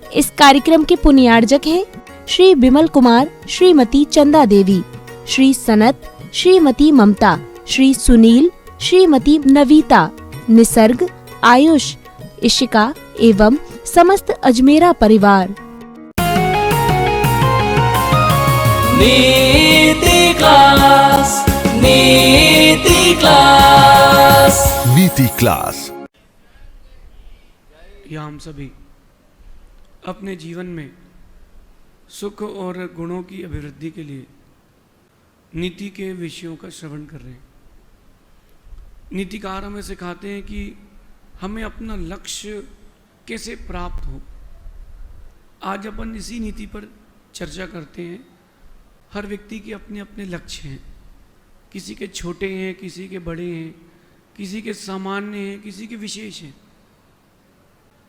इस कार्यक्रम के पुण्यार्जक हैं श्री विमल कुमार, श्रीमती चंदा देवी, श्री सनत, श्रीमती ममता, श्री सुनील, श्रीमती नवीता, निसर्ग, आयुष, इशिका एवं समस्त अजमेरा परिवार। नीति क्लास, नीति क्लास, नीति क्लास। या हम सभी अपने जीवन में सुख और गुणों की अभिवृद्धि के लिए नीति के विषयों का श्रवण कर रहे हैं। नीतिकार हमें सिखाते हैं कि हमें अपना लक्ष्य कैसे प्राप्त हो। आज अपन इसी नीति पर चर्चा करते हैं। हर व्यक्ति के अपने अपने लक्ष्य हैं, किसी के छोटे हैं, किसी के बड़े हैं, किसी के सामान्य हैं, किसी के विशेष हैं,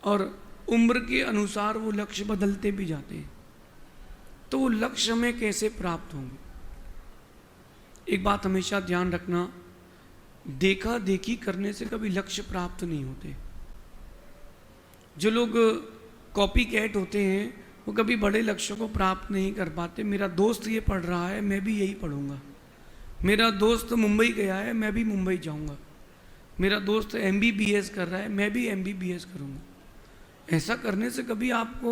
और उम्र के अनुसार वो लक्ष्य बदलते भी जाते हैं। तो वो लक्ष्य हमें कैसे प्राप्त होंगे? एक बात हमेशा ध्यान रखना, देखा देखी करने से कभी लक्ष्य प्राप्त नहीं होते। जो लोग कॉपी कैट होते हैं वो कभी बड़े लक्ष्यों को प्राप्त नहीं कर पाते। मेरा दोस्त ये पढ़ रहा है, मैं भी यही पढ़ूंगा। मेरा दोस्त मुंबई गया है, मैं भी मुंबई जाऊंगा। मेरा दोस्त MBBS कर रहा है, मैं भी MBBS करूंगा। ऐसा करने से कभी आपको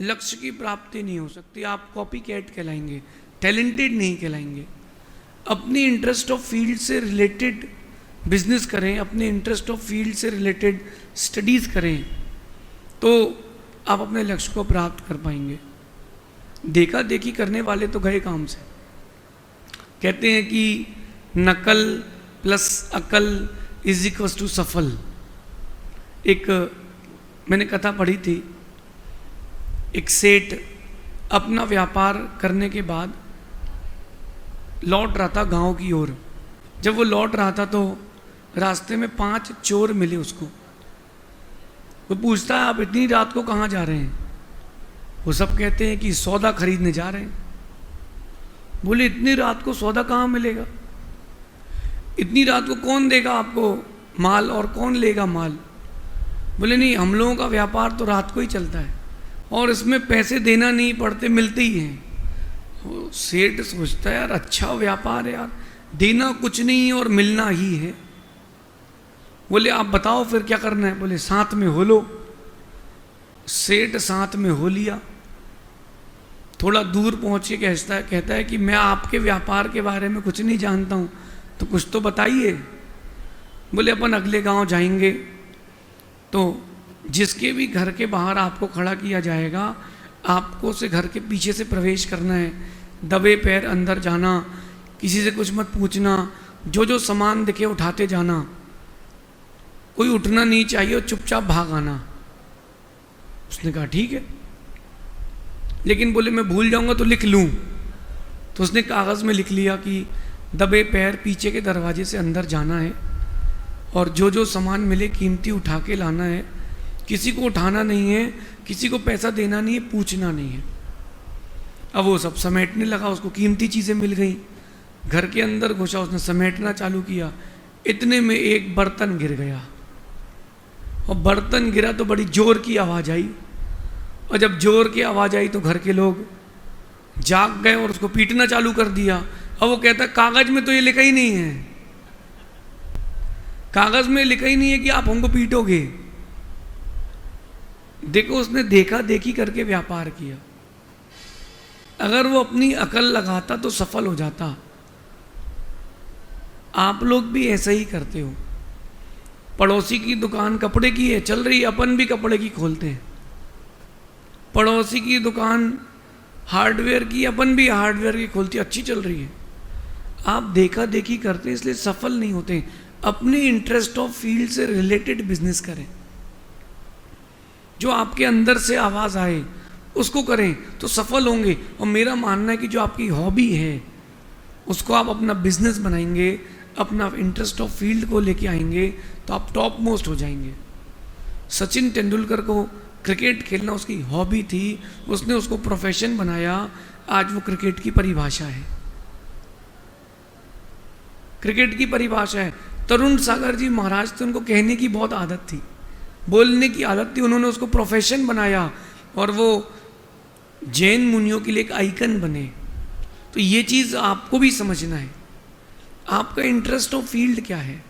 लक्ष्य की प्राप्ति नहीं हो सकती। आप कॉपी कैट कहलाएंगे, टैलेंटेड नहीं कहलाएंगे। अपनी इंटरेस्ट ऑफ फील्ड से रिलेटेड बिजनेस करें, अपने इंटरेस्ट ऑफ फील्ड से रिलेटेड स्टडीज़ करें, तो आप अपने लक्ष्य को प्राप्त कर पाएंगे। देखा देखी करने वाले तो गए काम से। कहते हैं कि नकल प्लस अकल इज इक्वल टू सफल। एक मैंने कथा पढ़ी थी, एक सेठ अपना व्यापार करने के बाद लौट रहा था गांव की ओर। जब वो लौट रहा था तो रास्ते में 5 चोर मिले उसको। वो पूछता है, आप इतनी रात को कहाँ जा रहे हैं? वो सब कहते हैं कि सौदा खरीदने जा रहे हैं। बोले, इतनी रात को सौदा कहाँ मिलेगा? इतनी रात को कौन देगा आपको माल और कौन लेगा माल? बोले, नहीं, हम लोगों का व्यापार तो रात को ही चलता है और इसमें पैसे देना नहीं पड़ते, मिलते ही हैं। वो सेठ सोचता है, यार अच्छा व्यापार है यार, देना कुछ नहीं है और मिलना ही है। बोले, आप बताओ फिर क्या करना है? बोले, साथ में हो लो। सेठ साथ में हो लिया। थोड़ा दूर पहुँच के कहता है कि मैं आपके व्यापार के बारे में कुछ नहीं जानता हूँ, तो कुछ तो बताइए। बोले, अपन अगले गांव जाएंगे तो जिसके भी घर के बाहर आपको खड़ा किया जाएगा, आपको से घर के पीछे से प्रवेश करना है, दबे पैर अंदर जाना, किसी से कुछ मत पूछना, जो सामान दिखे उठाते जाना, कोई उठना नहीं चाहिए और चुपचाप भाग आना। उसने कहा ठीक है, लेकिन बोले मैं भूल जाऊंगा तो लिख लूं। तो उसने कागज़ में लिख लिया कि दबे पैर पीछे के दरवाजे से अंदर जाना है और जो सामान मिले कीमती उठा के लाना है। किसी को उठाना नहीं है, किसी को पैसा देना नहीं है, पूछना नहीं है। अब वो सब समेटने लगा, उसको कीमती चीज़ें मिल गई। घर के अंदर घुसा, उसने समेटना चालू किया। इतने में एक बर्तन गिर गया और बर्तन गिरा तो बड़ी जोर की आवाज़ आई, और जब जोर की आवाज़ आई तो घर के लोग जाग गए और उसको पीटना चालू कर दिया। अब वो कहता, कागज़ में तो ये लिखा ही नहीं है, कागज़ में लिखा ही नहीं है कि आप हमको पीटोगे। देखो, उसने देखा देखी करके व्यापार किया। अगर वो अपनी अकल लगाता तो सफल हो जाता। आप लोग भी ऐसा ही करते हो। पड़ोसी की दुकान कपड़े की है, चल रही है, अपन भी कपड़े की खोलते हैं। पड़ोसी की दुकान हार्डवेयर की, अपन भी हार्डवेयर की खोलती, अच्छी चल रही है। आप देखा देखी करते हैं, इसलिए सफल नहीं होते। अपने इंटरेस्ट ऑफ फील्ड से रिलेटेड बिजनेस करें, जो आपके अंदर से आवाज़ आए उसको करें तो सफल होंगे। और मेरा मानना है कि जो आपकी हॉबी है उसको आप अपना बिजनेस बनाएंगे, अपना इंटरेस्ट ऑफ फील्ड को लेके आएंगे तो आप टॉप मोस्ट हो जाएंगे। सचिन तेंदुलकर को क्रिकेट खेलना उसकी हॉबी थी, उसने उसको प्रोफेशन बनाया, आज वो क्रिकेट की परिभाषा है। क्रिकेट की परिभाषा है। तरुण सागर जी महाराज थे, उनको कहने की बहुत आदत थी, बोलने की आदत थी, उन्होंने उसको प्रोफेशन बनाया। और वो जैन मुनियों के लिए एक आइकन बने। तो ये चीज़ आपको भी समझना है, आपका इंटरेस्ट ऑफ फील्ड क्या है,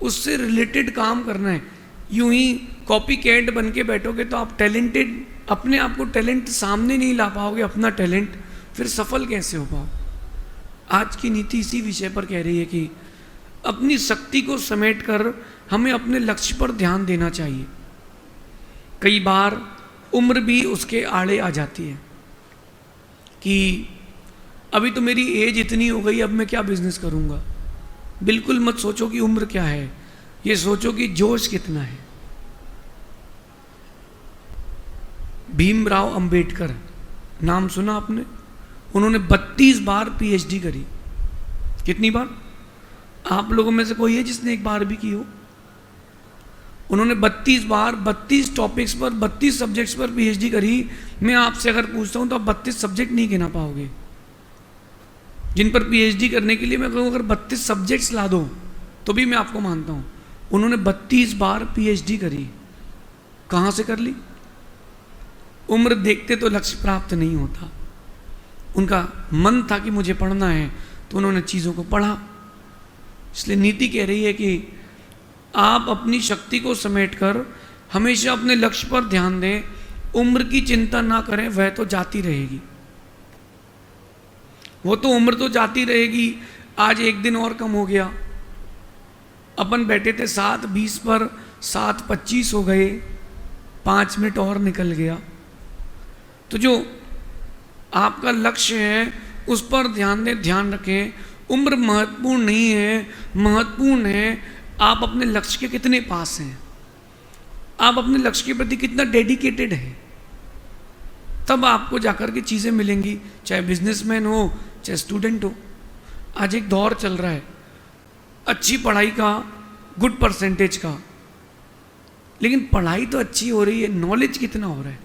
उससे रिलेटेड काम करना है। यूं ही कॉपी कैट बन के बैठोगे तो आप टैलेंटेड, अपने आप को टैलेंट सामने नहीं ला पाओगे, अपना टैलेंट, फिर सफल कैसे हो पाओ। आज की नीति इसी विषय पर कह रही है कि अपनी शक्ति को समेटकर हमें अपने लक्ष्य पर ध्यान देना चाहिए। कई बार उम्र भी उसके आड़े आ जाती है कि अभी तो मेरी एज इतनी हो गई, अब मैं क्या बिजनेस करूंगा। बिल्कुल मत सोचो कि उम्र क्या है, ये सोचो कि जोश कितना है। भीमराव अंबेडकर नाम सुना आपने? उन्होंने 32 बार पीएचडी करी। कितनी बार? आप लोगों में से कोई है जिसने एक बार भी की हो? उन्होंने 32 बार 32 टॉपिक्स पर 32 सब्जेक्ट्स पर पीएचडी करी। मैं आपसे अगर पूछता हूं तो आप 32 सब्जेक्ट नहीं गिना पाओगे जिन पर पीएचडी करने के लिए मैं कहूँ अगर 32 सब्जेक्ट्स ला दो तो भी मैं आपको मानता हूँ। उन्होंने 32 बार पीएचडी करी। कहाँ से कर ली? उम्र देखते तो लक्ष्य प्राप्त नहीं होता। उनका मन था कि मुझे पढ़ना है, तो उन्होंने चीज़ों को पढ़ा। इसलिए नीति कह रही है कि आप अपनी शक्ति को समेटकर हमेशा अपने लक्ष्य पर ध्यान दें। उम्र की चिंता ना करें, वह तो जाती रहेगी। वो तो उम्र तो जाती रहेगी। आज एक दिन और कम हो गया, अपन बैठे थे 7:20 पर, 7:25 हो गए, 5 मिनट और निकल गया। तो जो आपका लक्ष्य है उस पर ध्यान दें, ध्यान रखें। उम्र महत्वपूर्ण नहीं है, महत्वपूर्ण है आप अपने लक्ष्य के कितने पास हैं, आप अपने लक्ष्य के प्रति कितना डेडिकेटेड है। तब आपको जाकर के चीज़ें मिलेंगी, चाहे बिजनेसमैन हो चाहे स्टूडेंट हो। आज एक दौर चल रहा है अच्छी पढ़ाई का, गुड परसेंटेज का, लेकिन पढ़ाई तो अच्छी हो रही है, नॉलेज कितना हो रहा है?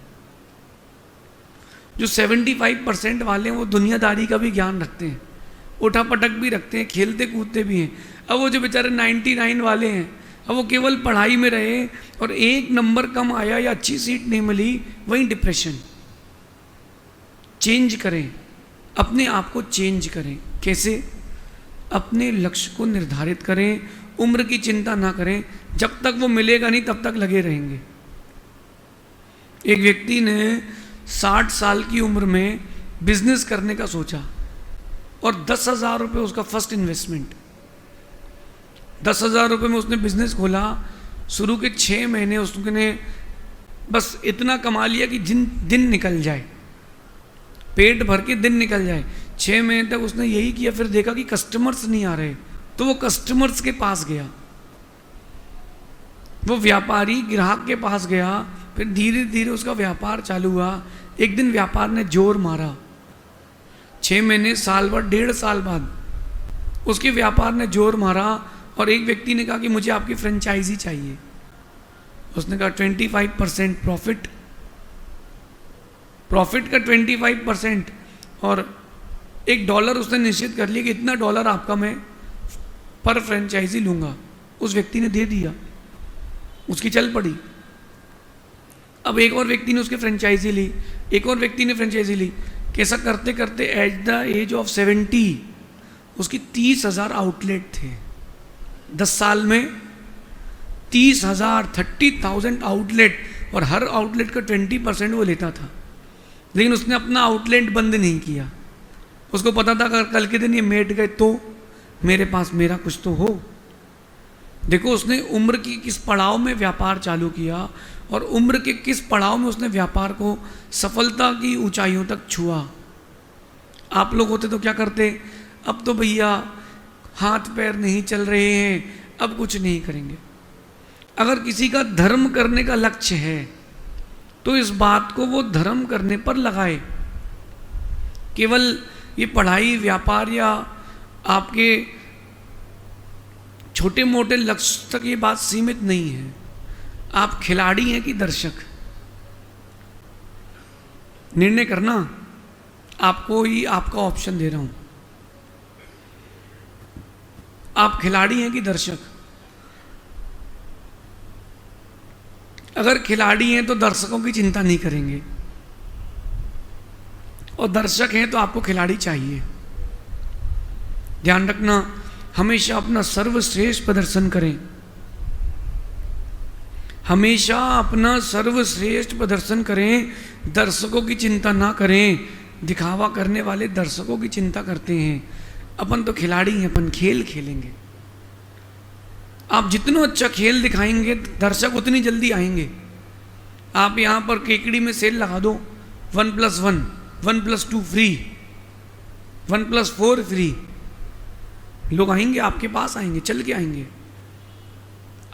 जो 75% वाले हैं वो दुनियादारी का भी ज्ञान रखते हैं, उठा पटक भी रखते हैं, खेलते कूदते भी हैं। अब वो जो बेचारे 99 वाले हैं, अब वो केवल पढ़ाई में रहे और एक नंबर कम आया या अच्छी सीट नहीं मिली, वहीं डिप्रेशन। चेंज करें, अपने आप को चेंज करें। कैसे? अपने लक्ष्य को निर्धारित करें, उम्र की चिंता ना करें। जब तक वो मिलेगा नहीं तब तक लगे रहेंगे। एक व्यक्ति ने 60 साल की उम्र में बिजनेस करने का सोचा और 10,000 रुपये उसका फर्स्ट इन्वेस्टमेंट। 10,000 रुपये में उसने बिजनेस खोला। शुरू के 6 महीने उसने बस इतना कमा लिया कि दिन निकल जाए, पेट भर के दिन निकल जाए। 6 महीने तक उसने यही किया। फिर देखा कि कस्टमर्स नहीं आ रहे, तो वो कस्टमर्स के पास गया, वो व्यापारी ग्राहक के पास गया। फिर धीरे धीरे उसका व्यापार चालू हुआ। एक दिन व्यापार ने जोर मारा। 6 महीने, साल भर, 1.5 साल बाद उसके व्यापार ने जोर मारा और एक व्यक्ति ने कहा कि मुझे आपकी फ्रेंचाइजी चाहिए। उसने कहा 25% प्रॉफिट का 25% और $1 उसने निश्चित कर लिया कि इतना $1 आपका मैं पर फ्रेंचाइजी लूँगा। उस व्यक्ति ने दे दिया, उसकी चल पड़ी। अब एक और व्यक्ति ने उसकी फ्रेंचाइजी ली, एक और व्यक्ति ने फ्रेंचाइजी ली। कैसा करते करते एट द एज ऑफ 70 उसकी 30,000 आउटलेट थे। 10 साल में 30,000 आउटलेट, और हर आउटलेट का 20% वो लेता था। लेकिन उसने अपना आउटलेट बंद नहीं किया। उसको पता था अगर कल के दिन ये मेट गए तो मेरे पास मेरा कुछ तो हो। देखो उसने उम्र की किस पड़ाव में व्यापार चालू किया और उम्र के किस पड़ाव में उसने व्यापार को सफलता की ऊंचाइयों तक छुआ। आप लोग होते तो क्या करते? अब तो भैया हाथ पैर नहीं चल रहे हैं, अब कुछ नहीं करेंगे। अगर किसी का धर्म करने का लक्ष्य है तो इस बात को वो धर्म करने पर लगाए। केवल ये पढ़ाई, व्यापार या आपके छोटे मोटे लक्ष्य तक ये बात सीमित नहीं है। आप खिलाड़ी हैं कि दर्शक? निर्णय करना, आपको ही आपका ऑप्शन दे रहा हूं। आप खिलाड़ी हैं कि दर्शक? अगर खिलाड़ी हैं तो दर्शकों की चिंता नहीं करेंगे, और दर्शक हैं तो आपको खिलाड़ी चाहिए। ध्यान रखना, हमेशा अपना सर्वश्रेष्ठ प्रदर्शन करें, हमेशा अपना सर्वश्रेष्ठ प्रदर्शन करें, दर्शकों की चिंता ना करें। दिखावा करने वाले दर्शकों की चिंता करते हैं। अपन तो खिलाड़ी हैं, अपन खेल खेलेंगे। आप जितना अच्छा खेल दिखाएंगे दर्शक उतनी जल्दी आएंगे। आप यहाँ पर केकड़ी में सेल लगा दो, 1+1, 1+2 फ्री, 1+4 फ्री, लोग आएंगे, आपके पास आएंगे, चल के आएंगे।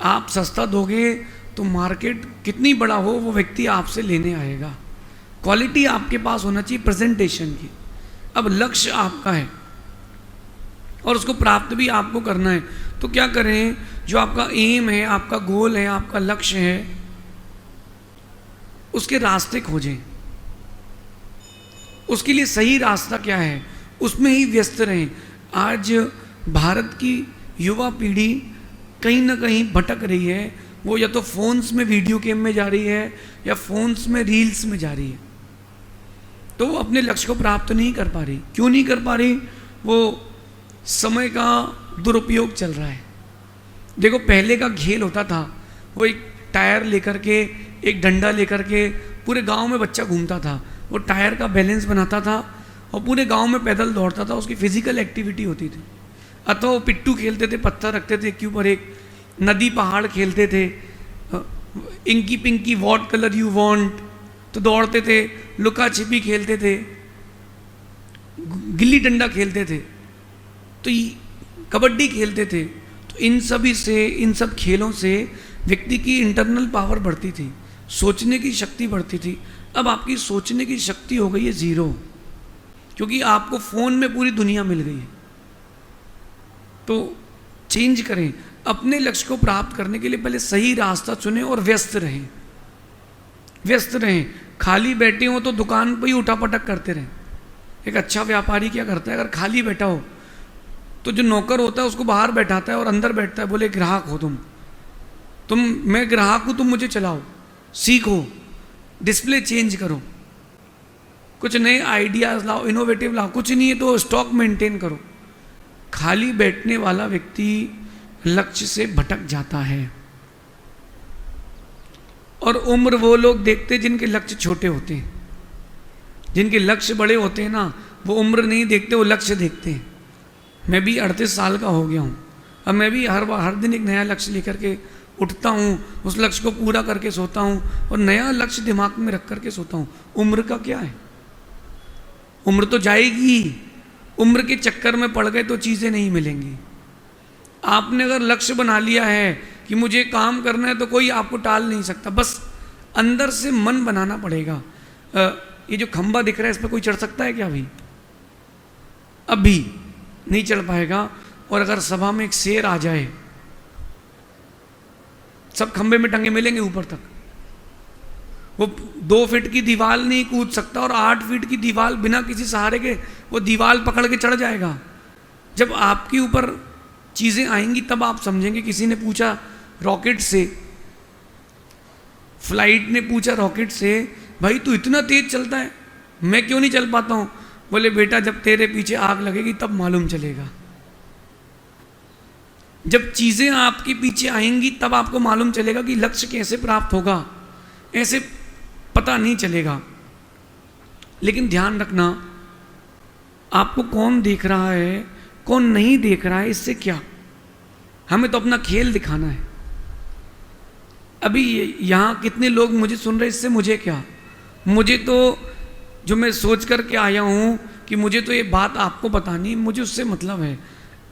आप सस्ता दोगे तो मार्केट कितनी बड़ा हो वो व्यक्ति आपसे लेने आएगा। क्वालिटी आपके पास होना चाहिए प्रेजेंटेशन की। अब लक्ष्य आपका है और उसको प्राप्त भी आपको करना है, तो क्या करें? जो आपका एम है, आपका गोल है, आपका लक्ष्य है, उसके रास्ते खोजें। उसके लिए सही रास्ता क्या है, उसमें ही व्यस्त रहें। आज भारत की युवा पीढ़ी कहीं ना कहीं भटक रही है। वो या तो फोन्स में वीडियो गेम में जा रही है या फोन्स में रील्स में जा रही है, तो वो अपने लक्ष्य को प्राप्त नहीं कर पा रही। क्यों नहीं कर पा रही? वो समय का दुरुपयोग चल रहा है। देखो, पहले का खेल होता था, वो एक टायर लेकर के, एक डंडा लेकर के पूरे गांव में बच्चा घूमता था। वो टायर का बैलेंस बनाता था और पूरे गांव में पैदल दौड़ता था। उसकी फिजिकल एक्टिविटी होती थी। अथवा वो पिट्टू खेलते थे, पत्थर रखते थे के ऊपर एक, नदी पहाड़ खेलते थे, inky pinky what colour you want, तो दौड़ते थे, लुका छिपी खेलते थे, गिल्ली डंडा खेलते थे, तो कबड्डी खेलते थे। तो इन सभी से, इन सब खेलों से व्यक्ति की इंटरनल पावर बढ़ती थी, सोचने की शक्ति बढ़ती थी। अब आपकी सोचने की शक्ति हो गई है जीरो, क्योंकि आपको फोन में पूरी दुनिया मिल गई है। तो चेंज करें। अपने लक्ष्य को प्राप्त करने के लिए पहले सही रास्ता चुनें और व्यस्त रहें। व्यस्त रहें। खाली बैठे हो तो दुकान पर ही उठापटक करते रहें। एक अच्छा व्यापारी क्या करता है, अगर खाली बैठा हो तो जो नौकर होता है उसको बाहर बैठाता है और अंदर बैठता है, बोले ग्राहक हो तुम, मैं ग्राहक हूँ, तुम मुझे चलाओ, सीखो, डिस्प्ले चेंज करो, कुछ नए आइडियाज लाओ, इनोवेटिव लाओ। कुछ नहीं है तो स्टॉक मेंटेन करो। खाली बैठने वाला व्यक्ति लक्ष्य से भटक जाता है। और उम्र वो लोग देखते जिनके लक्ष्य छोटे होते हैं। जिनके लक्ष्य बड़े होते हैं ना, वो उम्र नहीं देखते, वो लक्ष्य देखते हैं। मैं भी 38 साल का हो गया हूँ। अब मैं भी हर दिन एक नया लक्ष्य लेकर के उठता हूँ, उस लक्ष्य को पूरा करके सोता हूँ और नया लक्ष्य दिमाग में रख करके सोता हूँ। उम्र का क्या है? उम्र तो जाएगी। उम्र के चक्कर में पड़ गए तो चीज़ें नहीं मिलेंगी। आपने अगर लक्ष्य बना लिया है कि मुझे काम करना है तो कोई आपको टाल नहीं सकता। बस अंदर से मन बनाना पड़ेगा। ये जो खंबा दिख रहा है इस पर कोई चढ़ सकता है क्या? अभी नहीं चढ़ पाएगा। और अगर सभा में एक शेर आ जाए, सब खंबे में टंगे मिलेंगे ऊपर तक। वो 2 फीट की दीवार नहीं कूद सकता और 8 फीट की दीवार बिना किसी सहारे के वो दीवार पकड़ के चढ़ जाएगा। जब आपके ऊपर चीज़ें आएंगी तब आप समझेंगे। किसी ने पूछा रॉकेट से, फ्लाइट ने पूछा रॉकेट से, भाई तू इतना तेज चलता है, मैं क्यों नहीं चल पाता हूँ? बोले बेटा, जब तेरे पीछे आग लगेगी तब मालूम चलेगा। जब चीज़ें आपके पीछे आएंगी तब आपको मालूम चलेगा कि लक्ष्य कैसे प्राप्त होगा। ऐसे पता नहीं चलेगा। लेकिन ध्यान रखना, आपको कौन देख रहा है, कौन नहीं देख रहा है, इससे क्या? हमें तो अपना खेल दिखाना है। अभी यहाँ कितने लोग मुझे सुन रहे, इससे मुझे क्या? मुझे तो जो मैं सोच करके आया हूँ कि मुझे तो ये बात आपको बतानी, मुझे उससे मतलब है।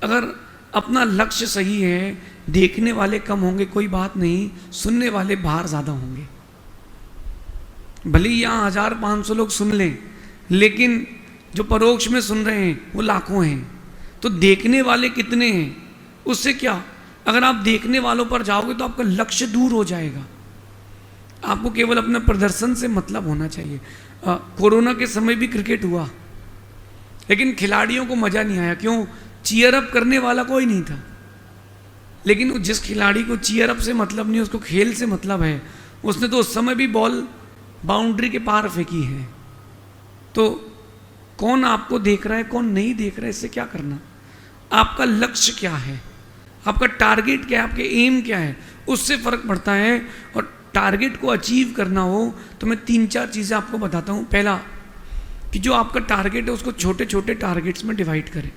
अगर अपना लक्ष्य सही है, देखने वाले कम होंगे कोई बात नहीं, सुनने वाले बाहर ज़्यादा होंगे। भले ही यहाँ 1500 लोग सुन लें, लेकिन जो परोक्ष में सुन रहे हैं वो लाखों हैं। तो देखने वाले कितने हैं, उससे क्या? अगर आप देखने वालों पर जाओगे तो आपका लक्ष्य दूर हो जाएगा। आपको केवल अपने प्रदर्शन से मतलब होना चाहिए। कोरोना के समय भी क्रिकेट हुआ, लेकिन खिलाड़ियों को मज़ा नहीं आया। क्यों? चीयर अप करने वाला कोई नहीं था। लेकिन जिस खिलाड़ी को चीयर अप से मतलब नहीं, उसको खेल से मतलब है, उसने तो उस समय भी बॉल बाउंड्री के पार फेंकी है। तो कौन आपको देख रहा है, कौन नहीं देख रहा है, इससे क्या करना। आपका लक्ष्य क्या है, आपका टारगेट क्या है, आपके एम क्या है, उससे फर्क पड़ता है। और टारगेट को अचीव करना हो तो मैं 3-4 चीज़ें आपको बताता हूँ। पहला, कि जो आपका टारगेट है उसको छोटे छोटे टारगेट्स में डिवाइड करें।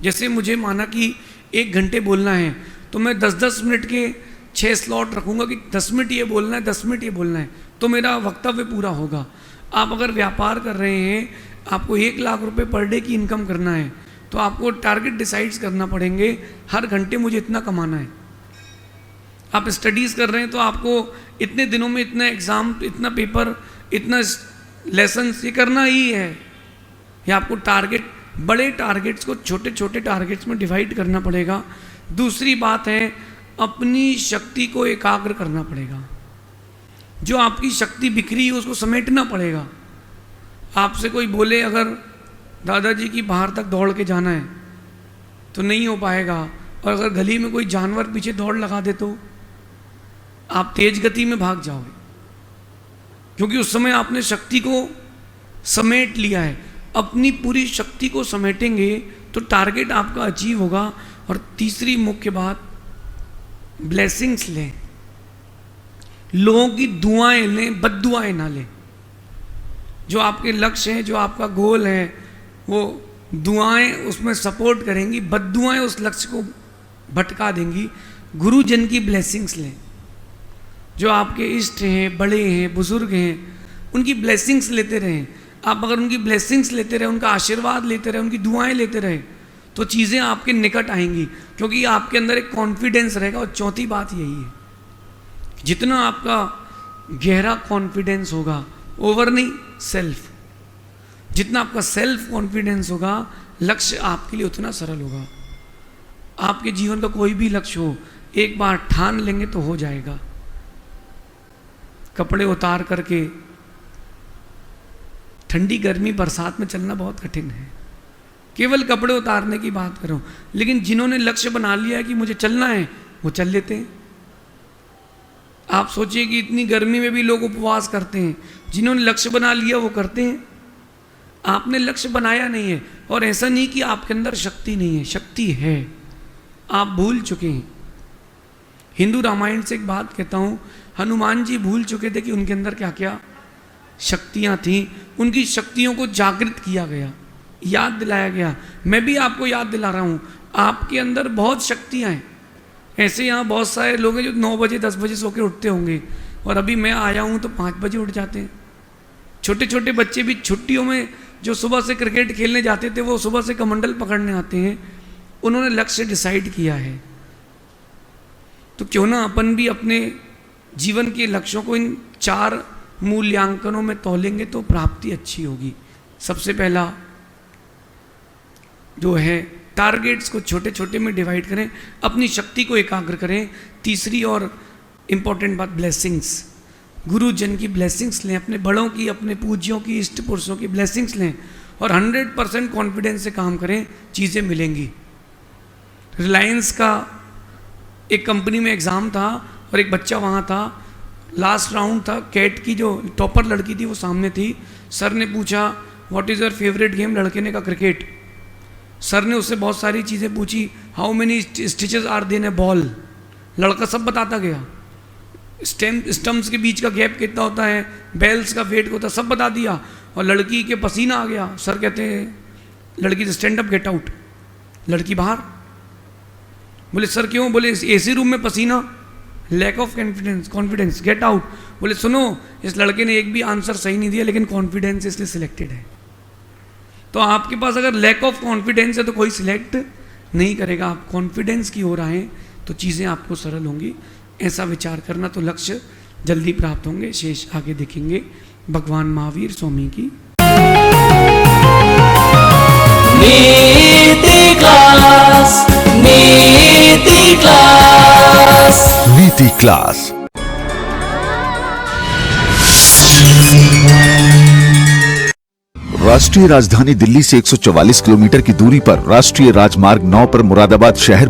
जैसे मुझे माना कि 1 घंटे बोलना है, तो मैं 10-10 मिनट के 6 स्लॉट रखूंगा कि 10 मिनट ये बोलना है, 10 मिनट ये बोलना है, तो मेरा वक्तव्य पूरा होगा। आप अगर व्यापार कर रहे हैं, आपको 1 लाख रुपए पर डे की इनकम करना है, तो आपको टारगेट डिसाइड्स करना पड़ेंगे, हर घंटे मुझे इतना कमाना है। आप स्टडीज़ कर रहे हैं तो आपको इतने दिनों में इतना एग्ज़ाम, इतना पेपर, इतना लेसन्स ये करना ही है। या आपको टारगेट, बड़े टारगेट्स को छोटे छोटे टारगेट्स में डिवाइड करना पड़ेगा। दूसरी बात है, अपनी शक्ति को एकाग्र करना पड़ेगा। जो आपकी शक्ति बिखरी है उसको समेटना पड़ेगा। आपसे कोई बोले अगर दादाजी की बाहर तक दौड़ के जाना है तो नहीं हो पाएगा, और अगर गली में कोई जानवर पीछे दौड़ लगा दे तो आप तेज गति में भाग जाओगे, क्योंकि उस समय आपने शक्ति को समेट लिया है। अपनी पूरी शक्ति को समेटेंगे तो टारगेट आपका अचीव होगा। और तीसरी मुख्य बात, ब्लेसिंग्स लें, लोगों की दुआएं लें, बद्दुआएं ना लें। जो आपके लक्ष्य है, जो आपका गोल है, वो दुआएं उसमें सपोर्ट करेंगी, बद्दुआएं उस लक्ष्य को भटका देंगी। गुरुजन की ब्लेसिंग्स लें। जो आपके इष्ट हैं, बड़े हैं, बुजुर्ग हैं, उनकी ब्लेसिंग्स लेते रहें। आप अगर उनकी ब्लेसिंग्स लेते रहे, उनका आशीर्वाद लेते रहे, उनकी दुआएं लेते रहे, तो चीज़ें आपके निकट आएंगी, क्योंकि आपके अंदर एक कॉन्फिडेंस रहेगा। और चौथी बात यही है, जितना आपका गहरा कॉन्फिडेंस होगा, ओवर नहीं, सेल्फ, जितना आपका सेल्फ कॉन्फिडेंस होगा, लक्ष्य आपके लिए उतना सरल होगा। आपके जीवन का कोई भी लक्ष्य हो, एक बार ठान लेंगे तो हो जाएगा। कपड़े उतार करके ठंडी गर्मी बरसात में चलना बहुत कठिन है। केवल कपड़े उतारने की बात करो, लेकिन जिन्होंने लक्ष्य बना लिया है कि मुझे चलना है, वो चल लेते हैं। आप सोचिए कि इतनी गर्मी में भी लोग उपवास करते हैं। जिन्होंने लक्ष्य बना लिया वो करते हैं। आपने लक्ष्य बनाया नहीं है, और ऐसा नहीं कि आपके अंदर शक्ति नहीं है, शक्ति है, आप भूल चुके हैं। हिंदू रामायण से एक बात कहता हूँ, हनुमान जी भूल चुके थे कि उनके अंदर क्या क्या शक्तियाँ थीं। उनकी शक्तियों को जागृत किया गया, याद दिलाया गया। मैं भी आपको याद दिला रहा हूँ, आपके अंदर बहुत शक्तियाँ हैं। ऐसे यहाँ बहुत सारे लोग हैं जो 9 बजे 10 बजे सो के उठते होंगे, और अभी मैं आया हूँ तो 5 बजे उठ जाते हैं। छोटे छोटे बच्चे भी छुट्टियों में जो सुबह से क्रिकेट खेलने जाते थे, वो सुबह से कमंडल पकड़ने आते हैं। उन्होंने लक्ष्य डिसाइड किया है। तो क्यों ना अपन भी अपने जीवन के लक्ष्यों को इन 4 मूल्यांकनों में तौलेंगे तो प्राप्ति अच्छी होगी। सबसे पहला जो है, टारगेट्स को छोटे छोटे में डिवाइड करें, अपनी शक्ति को एकाग्र करें। तीसरी और इम्पॉर्टेंट बात, ब्लेसिंग्स, गुरुजन की ब्लेसिंग्स लें, अपने बड़ों की, अपने पूज्यों की, इष्ट पुरुषों की ब्लेसिंग्स लें, और 100% कॉन्फिडेंस से काम करें, चीज़ें मिलेंगी। रिलायंस का एक कंपनी में एग्ज़ाम था, और एक बच्चा वहाँ था, लास्ट राउंड था, कैट की जो टॉपर लड़की थी वो सामने थी। सर ने पूछा, what is your favourite game? लड़के ने कहा क्रिकेट। सर ने उससे बहुत सारी चीज़ें पूछी, how many stitches are then a ball? लड़का सब बताता गया, स्टम्प्स के बीच का गैप कितना होता है, बेल्स का वेट होता है, सब बता दिया। और लड़की के पसीना आ गया। सर कहते हैं लड़की से, स्टैंड अप, गेट आउट। लड़की बाहर। बोले सर क्यों? बोले एसी रूम में पसीना, lack of confidence, get out. बोले सुनो, इस लड़के ने एक भी आंसर सही नहीं दिया, लेकिन कॉन्फिडेंस इसलिए सिलेक्टेड है। तो आपके पास अगर लैक ऑफ कॉन्फिडेंस है तो कोई सिलेक्ट नहीं करेगा। आप कॉन्फिडेंस की ओर आएँ तो चीज़ें आपको सरल होंगी। ऐसा विचार करना तो लक्ष्य जल्दी प्राप्त होंगे। शेष आगे देखेंगे। भगवान महावीर स्वामी की नीति क्लास, नीति क्लास, नीति क्लास। राष्ट्रीय राजधानी दिल्ली से 144 किलोमीटर की दूरी पर राष्ट्रीय राजमार्ग 9 पर मुरादाबाद शहर में